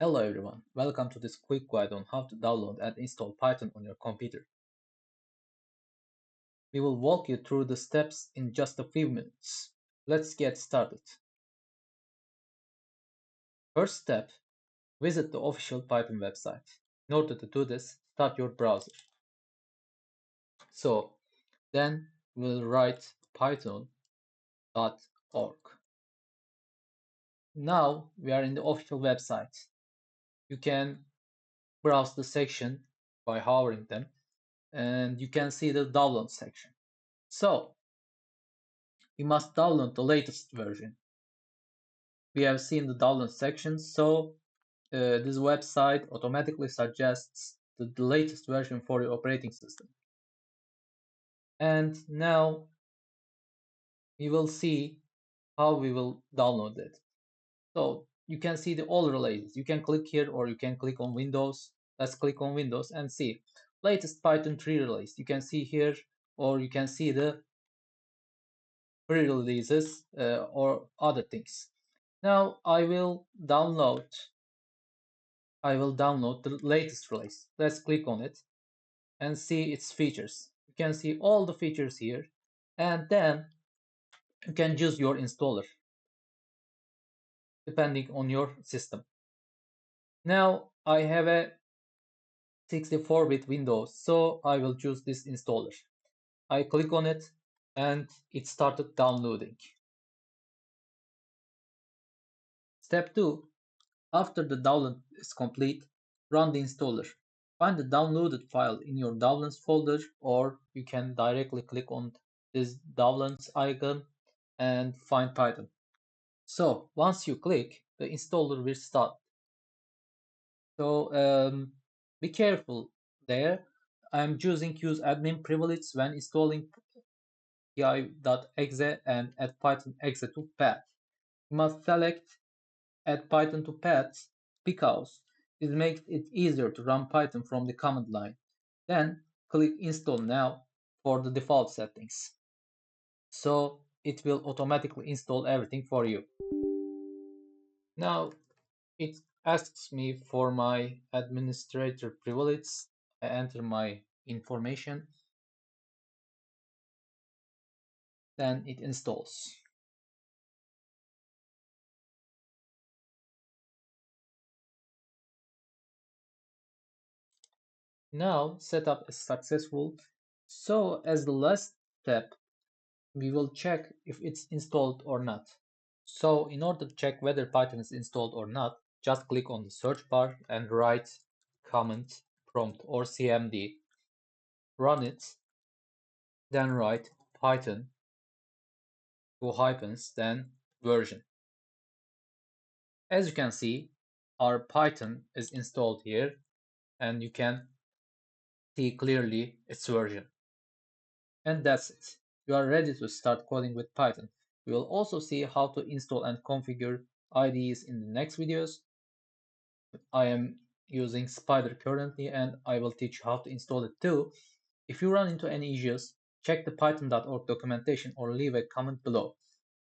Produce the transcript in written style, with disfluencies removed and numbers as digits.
Hello everyone, welcome to this quick guide on how to download and install Python on your computer. We will walk you through the steps in just a few minutes. Let's get started. First step, visit the official Python website. In order to do this, start your browser. So, then we'll write python.org. Now we are in the official website. You can browse the section by hovering them and you can see the download section. So, we must download the latest version. We have seen the download section, so this website automatically suggests the latest version for your operating system. And now we will see how we will download it. So you can see the all releases. You can click here or you can click on Windows. Let's click on Windows and see latest Python 3 release. You can see here or you can see the pre-releases or other things. Now I will download the latest release. Let's click on it and see its features. You can see all the features here, and then you can choose your installer depending on your system. Now I have a 64-bit Windows, so I will choose this installer. I click on it and it started downloading. Step 2. After the download is complete, run the installer. Find the downloaded file in your downloads folder, or you can directly click on this downloads icon and find Python. So once you click, the installer will start. So be careful there. I'm choosing use admin privilege when installing pi.exe and add python exe to path. You must select add Python to paths because it makes it easier to run Python from the command line. Then click install now for the default settings. So it will automatically install everything for you. Now it asks me for my administrator privilege. I enter my information, then it installs. Now setup is successful. So as the last step, we will check if it's installed or not. So in order to check whether Python is installed or not, just click on the search bar and write command prompt or cmd, run it, then write python 2 hyphens, then version. As you can see, our Python is installed here and you can see clearly its version. And that's it. You are ready to start coding with Python. We will also see how to install and configure IDEs in the next videos. I am using Spyder currently and I will teach you how to install it too. If you run into any issues, check the python.org documentation or leave a comment below.